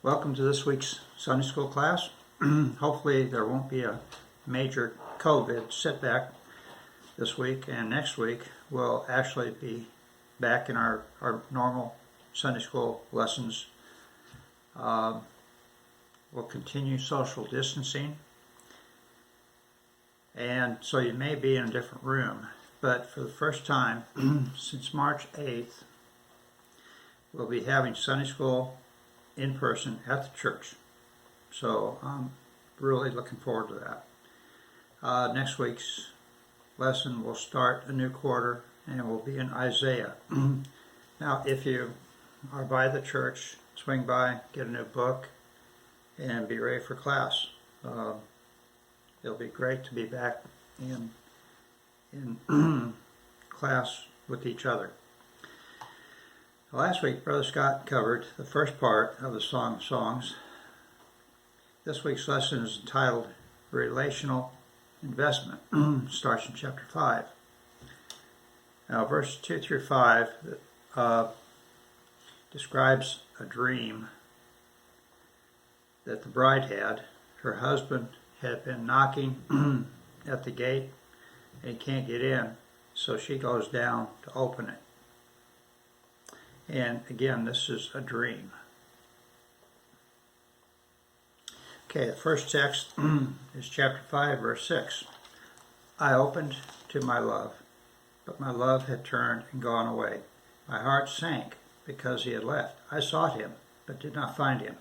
Welcome to this week's Sunday School class. Hopefully there won't be a major COVID setback this week, and next week we'll actually be back in our normal Sunday School lessons. We'll continue social distancing, and so you may be in a different room, but for the first time since March 8th, we'll be having Sunday School in person at the church. So I'm really looking forward to that. Next week's lesson will start a new quarter and we'll be in Isaiah. Now, if you are by the church, swing by, get a new book, and be ready for class. It'll be great to be back in class with each other. Last week, Brother Scott covered the first part of the Song of Songs. This week's lesson is entitled Relational Investment. Starts in chapter 5. Now, verses 2 through 5 describes a dream that the bride had. Her husband had been knocking at the gate and he can't get in, so she goes down to open it. And again, this is a dream. Okay, the first text is chapter 5, verse 6. I opened to my love, but my love had turned and gone away. My heart sank because he had left. I sought him, but did not find him.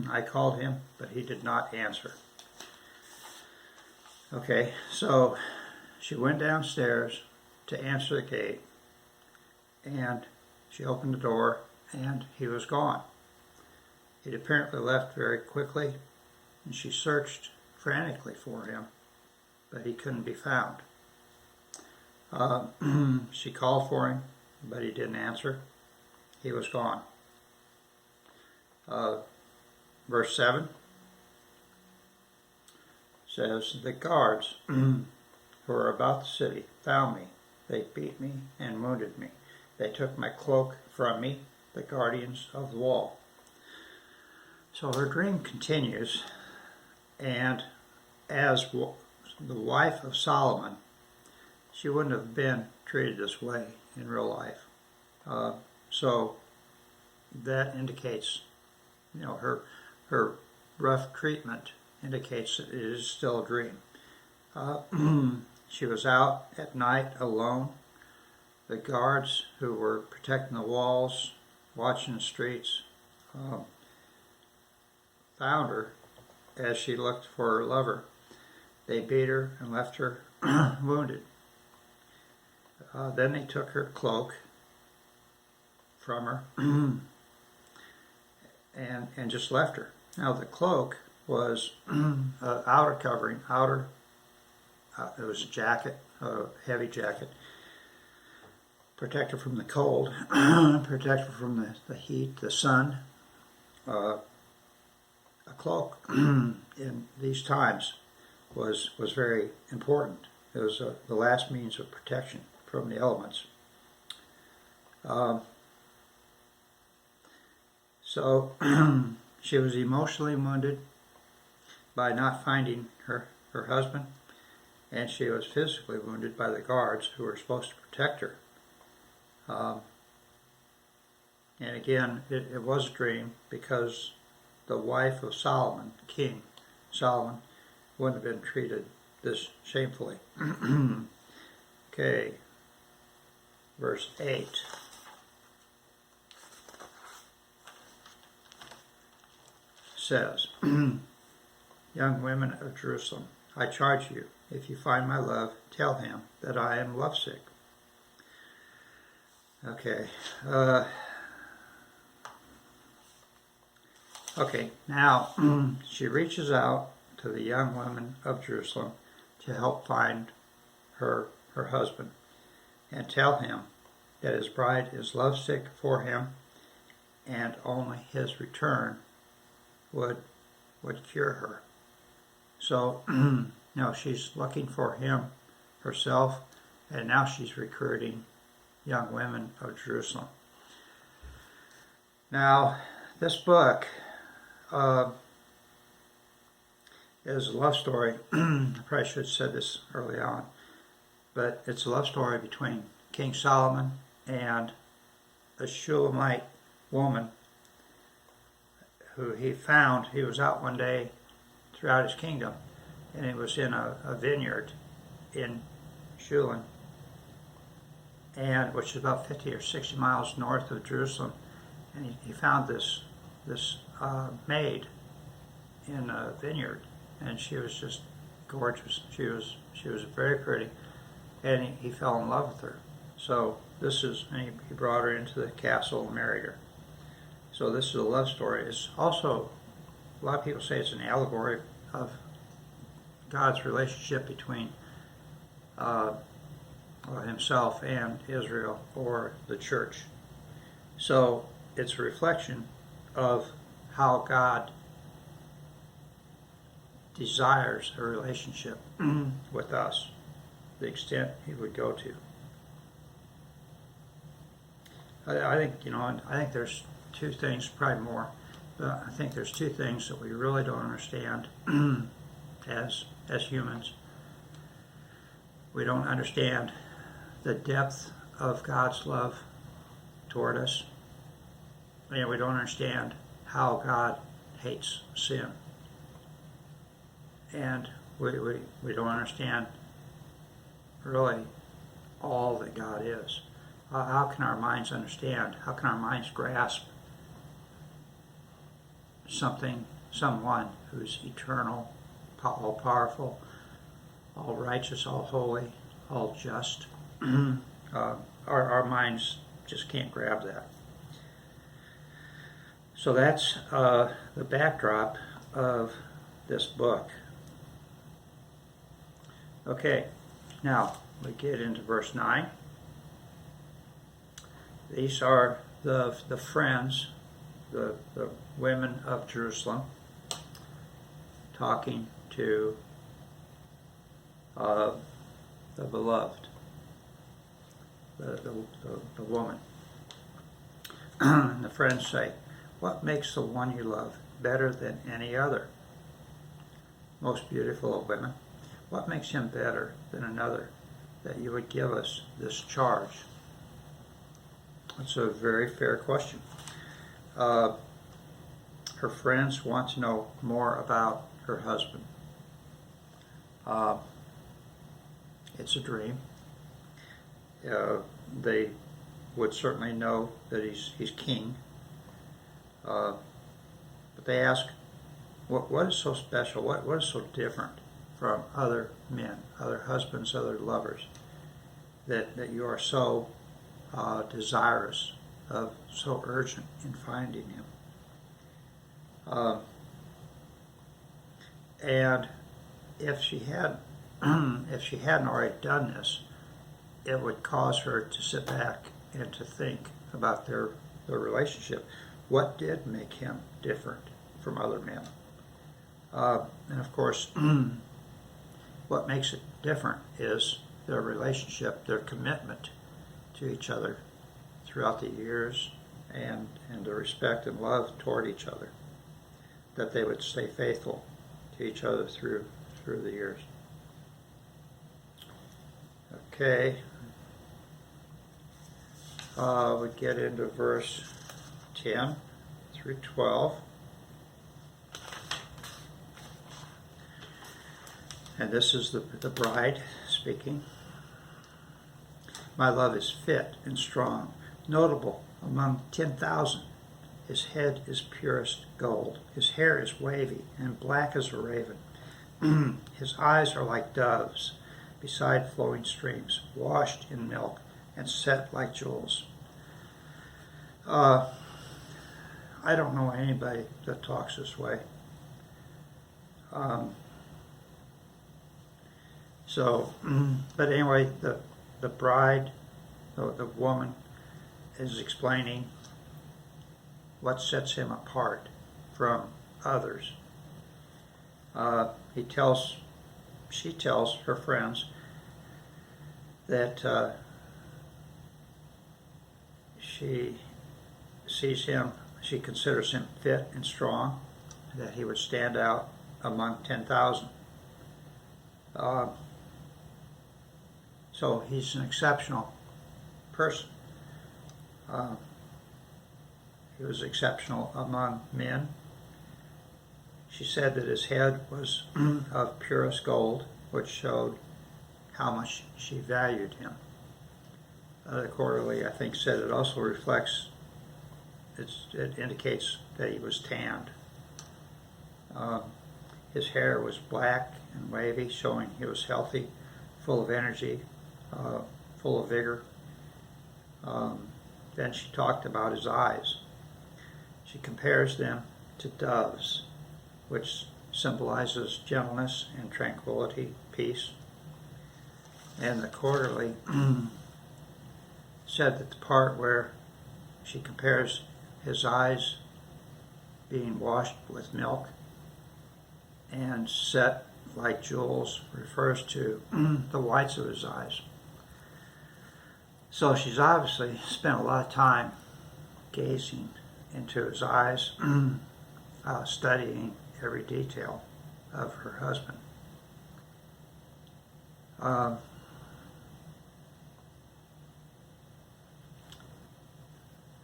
I called him, but he did not answer. Okay, so she went downstairs to answer the gate, and she opened the door, and he was gone. He'd apparently left very quickly, and she searched frantically for him, but he couldn't be found. She called for him, but he didn't answer. He was gone. Verse 7 says, the guards who were about the city found me. They beat me and wounded me. They took my cloak from me, the guardians of the wall. So her dream continues, and as the wife of Solomon, she wouldn't have been treated this way in real life. So that indicates, her rough treatment indicates that it is still a dream. She was out at night alone. The guards who were protecting the walls, watching the streets, found her as she looked for her lover. They beat her and left her wounded. Then they took her cloak from her and just left her. Now the cloak was outer covering, it was a jacket, a heavy jacket. Protect her from the cold, protect her from the heat, the sun. A cloak in these times was very important. It was the last means of protection from the elements. So she was emotionally wounded by not finding her husband, and she was physically wounded by the guards who were supposed to protect her. And again, it was a dream because the wife of Solomon, King Solomon, wouldn't have been treated this shamefully. Okay, verse 8. Says, young women of Jerusalem, I charge you, if you find my love, tell him that I am lovesick. Okay. Now she reaches out to the young women of Jerusalem to help find her husband and tell him that his bride is lovesick for him and only his return would cure her. So now she's looking for him herself, and now she's recruiting young women of Jerusalem. Now, this book uh, is a love story. I probably should have said this early on, but it's a love story between King Solomon and a Shulamite woman who he found. He was out one day throughout his kingdom, and he was in a vineyard in Shulam, and which is about 50 or 60 miles north of Jerusalem, and he found this maid in a vineyard, and she was just gorgeous. She was very pretty, and he fell in love with her. So and he brought her into the castle and married her. So this is a love story. It's also, a lot of people say it's an allegory of God's relationship between himself and Israel, or the church. So it's a reflection of how God desires a relationship with us, the extent he would go to. I think there's two things, probably more, but I think there's two things that we really don't understand as humans. We don't understand the depth of God's love toward us, and we don't understand how God hates sin. And we don't understand really all that God is. How can our minds understand? How can our minds grasp someone who's eternal, all powerful, all righteous, all holy, all just? Our minds just can't grab that. So that's the backdrop of this book. Okay, now we get into verse 9. These are the friends, the women of Jerusalem, talking to the beloved, the woman. And the friends say, "What makes the one you love better than any other? Most beautiful of women, what makes him better than another, that you would give us this charge?" That's a very fair question. Her friends want to know more about her husband. It's a dream. They would certainly know that he's king. But they ask, what is so special? What is so different from other men, other husbands, other lovers, that you are so desirous of, so urgent in finding him? And if she hadn't already done this, it would cause her to sit back and to think about their relationship. What did make him different from other men? And of course, what makes it different is their relationship, their commitment to each other throughout the years, and the respect and love toward each other, that they would stay faithful to each other through the years. Okay, we get into verse 10 through 12. And this is the bride speaking. "My love is fit and strong, notable among 10,000. His head is purest gold. His hair is wavy and black as a raven. His eyes are like doves beside flowing streams, washed in milk and set like jewels." I don't know anybody that talks this way. But anyway, the bride, the woman, is explaining what sets him apart from others. She tells her friends that she considers him fit and strong, that he would stand out among 10,000. So he's an exceptional person. He was exceptional among men. She said that his head was of purest gold, which showed how much she valued him. The quarterly, I think, said it also reflects, it indicates that he was tanned. His hair was black and wavy, showing he was healthy, full of energy, full of vigor. Then she talked about his eyes. She compares them to doves, which symbolizes gentleness and tranquility, peace. And the quarterly said that the part where she compares his eyes being washed with milk and set like jewels refers to the whites of his eyes. So she's obviously spent a lot of time gazing into his eyes, studying every detail of her husband.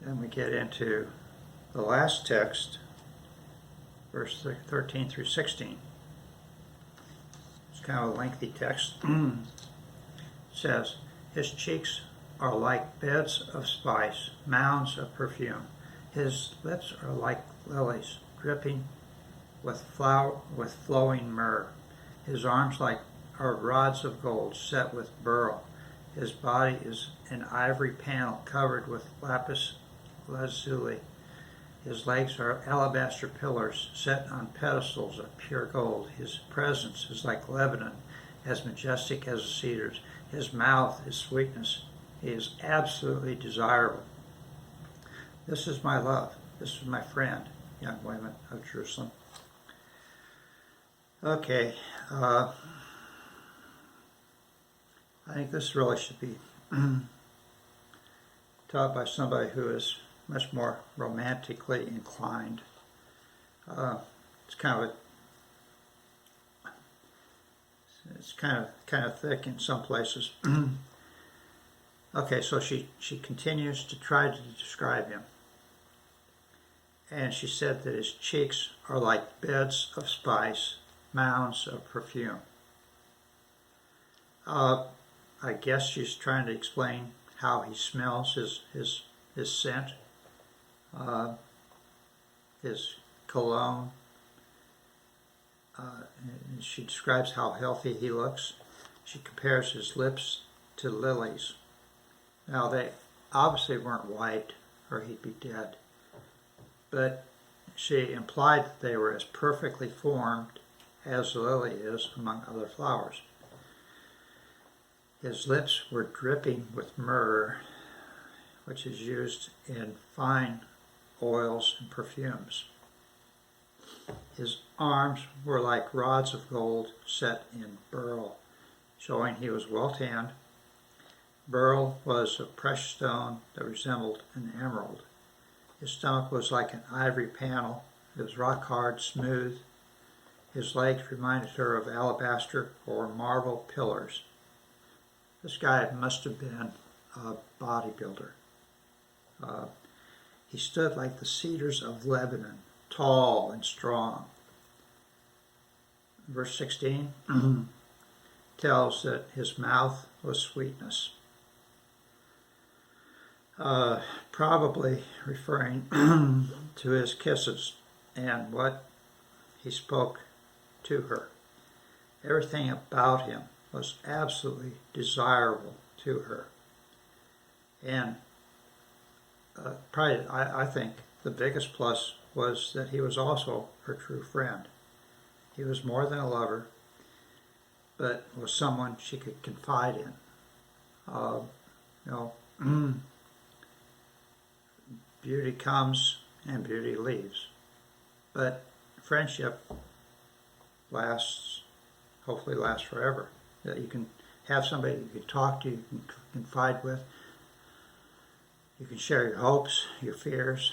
Then we get into the last text, verse 13 through 16. It's kind of a lengthy text. It says, his cheeks are like beds of spice, mounds of perfume. His lips are like lilies, dripping with flowing myrrh. His arms are rods of gold set with beryl. His body is an ivory panel covered with lapis lazuli. His legs are alabaster pillars set on pedestals of pure gold. His presence is like Lebanon, as majestic as the cedars. His mouth is sweetness. He is absolutely desirable. This is my love. This is my friend, young women of Jerusalem. Okay, I think this really should be taught by somebody who is much more romantically inclined. It's kind of thick in some places. Okay, so she continues to try to describe him. And she said that his cheeks are like beds of spice, mounds of perfume. I guess she's trying to explain how he smells, his scent, his cologne. And she describes how healthy he looks. She compares his lips to lilies. Now, they obviously weren't white, or he'd be dead. But she implied that they were as perfectly formed as the lily is among other flowers. His lips were dripping with myrrh, which is used in fine oils and perfumes. His arms were like rods of gold set in beryl, showing he was well tanned. Beryl was a precious stone that resembled an emerald. His stomach was like an ivory panel. It was rock hard, smooth. His legs reminded her of alabaster or marble pillars. This guy must have been a bodybuilder. He stood like the cedars of Lebanon, tall and strong. Verse 16 tells that his mouth was sweetness. Probably referring to his kisses and what he spoke to her. Everything about him was absolutely desirable to her. And probably, I think, the biggest plus was that he was also her true friend. He was more than a lover, but was someone she could confide in. Beauty comes and beauty leaves. But friendship lasts, hopefully lasts forever. That you can have somebody you can talk to, you can confide with. You can share your hopes, your fears,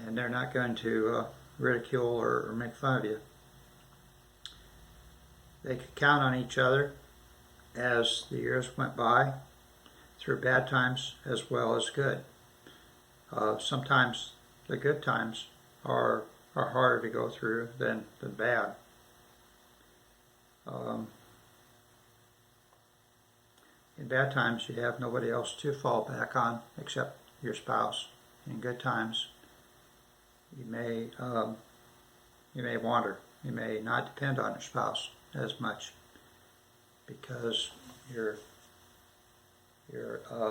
and they're not going to ridicule or make fun of you. They could count on each other as the years went by, through bad times as well as good. Sometimes the good times are harder to go through than bad. In bad times, you have nobody else to fall back on except your spouse. In good times, you may wander. You may not depend on your spouse as much because your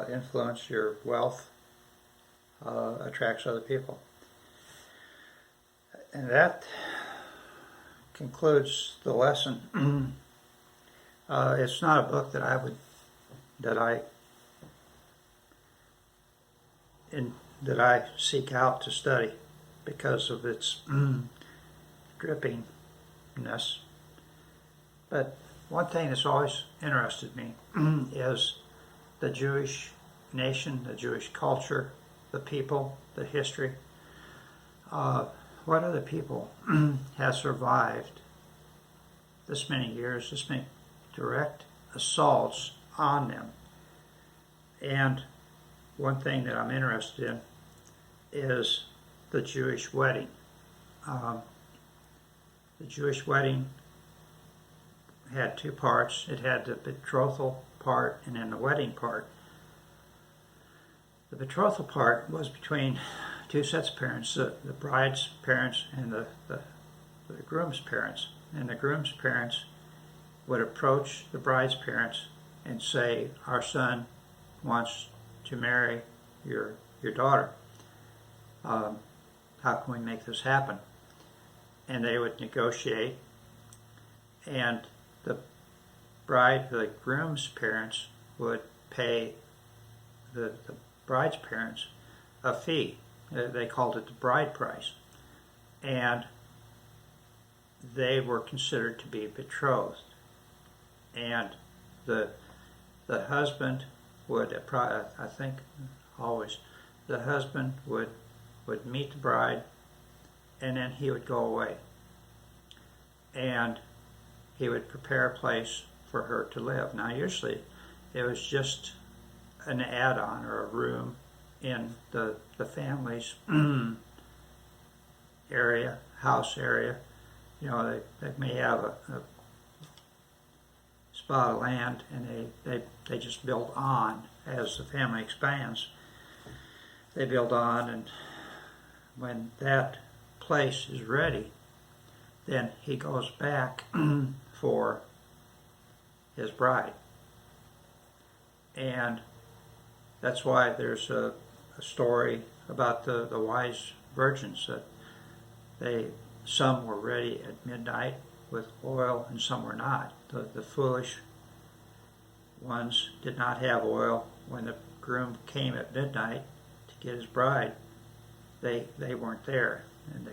influence, your wealth attracts other people. And that concludes the lesson. It's not a book that I seek out to study because of its drippingness. But one thing that's always interested me is the Jewish nation, the Jewish culture, the people, the history. What other people have survived this many years, this many direct assaults on them? And one thing that I'm interested in is the Jewish wedding. The Jewish wedding had two parts. It had the betrothal part and then the wedding part. The betrothal part was between two sets of parents, the bride's parents and the groom's parents. And the groom's parents would approach the bride's parents and say, our son wants to marry your daughter. How can we make this happen? And they would negotiate, and the groom's parents would pay the bride's parents a fee. They called it the bride price. And they were considered to be betrothed. And the husband would, I think always, the husband would meet the bride, and then he would go away. And he would prepare a place for her to live. Now usually it was just an add-on or a room in the family's area, house area. You know, they may have a spot of land, and they just build on as the family expands. They build on, and when that place is ready, then he goes back for his bride. And that's why there's a story about the wise virgins, that some were ready at midnight with oil and some were not. The foolish ones did not have oil. When the groom came at midnight to get his bride, they weren't there, and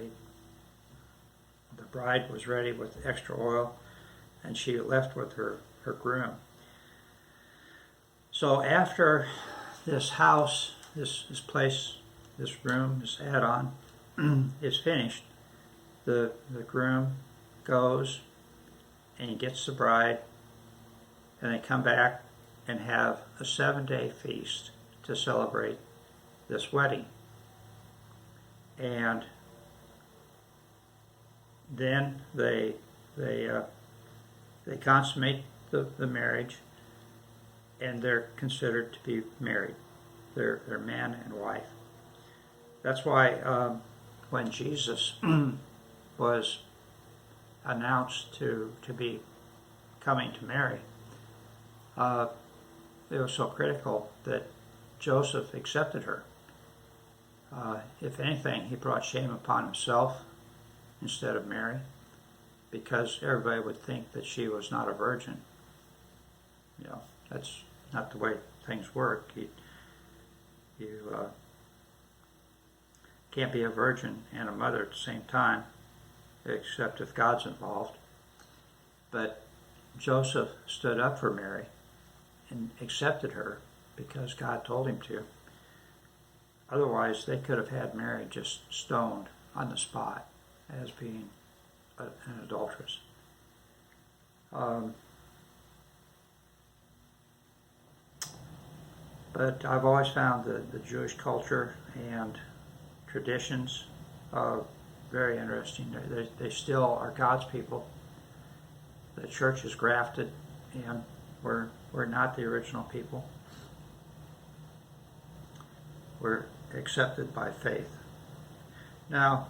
the bride was ready with extra oil, and she left with her groom. So after this house, this place, this room, this add-on is finished, the groom goes and he gets the bride, and they come back and have a 7-day feast to celebrate this wedding. And then they consummate the marriage, and they're considered to be married. They're man and wife. That's why when Jesus was announced to be coming to Mary, it was so critical that Joseph accepted her. If anything, he brought shame upon himself instead of Mary, because everybody would think that she was not a virgin. You know, that's not the way things work. You can't be a virgin and a mother at the same time, except if God's involved. But Joseph stood up for Mary and accepted her because God told him to. Otherwise, they could have had Mary just stoned on the spot. as being an adulteress. But I've always found the Jewish culture and traditions very interesting. They still are God's people. The church is grafted, and we're not the original people. We're accepted by faith. Now,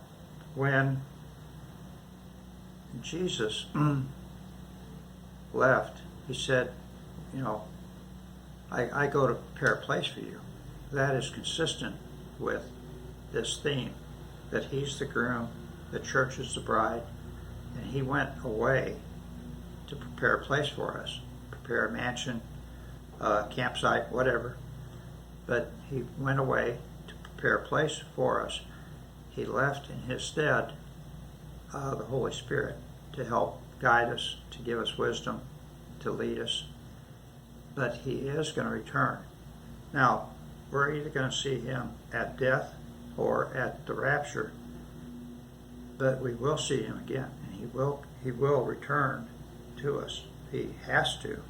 when Jesus left, he said, I go to prepare a place for you. That is consistent with this theme, that he's the groom, the church is the bride, and he went away to prepare a place for us, prepare a mansion, campsite, whatever. But he went away to prepare a place for us. He left in his stead the Holy Spirit to help guide us, to give us wisdom, to lead us. But he is going to return. Now, we're either going to see him at death or at the rapture, but we will see him again, and he will return to us. He has to,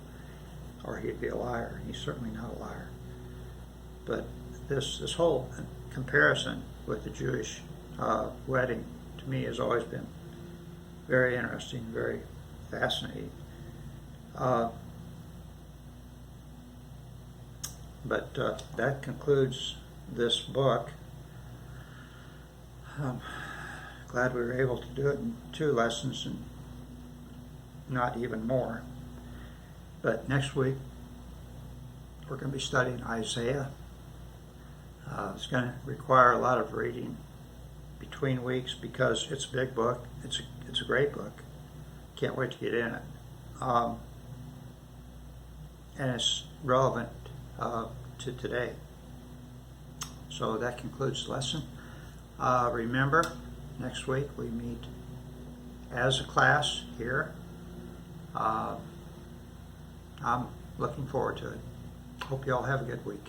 or he'd be a liar. He's certainly not a liar. But this whole comparison with the Jewish wedding, to me, has always been very interesting, very fascinating. But that concludes this book. I'm glad we were able to do it in 2 lessons and not even more. But next week, we're going to be studying Isaiah. It's going to require a lot of reading between weeks because it's a big book. It's a great book. Can't wait to get in it. And it's relevant to today. So that concludes the lesson. Remember, next week we meet as a class here. I'm looking forward to it. Hope you all have a good week.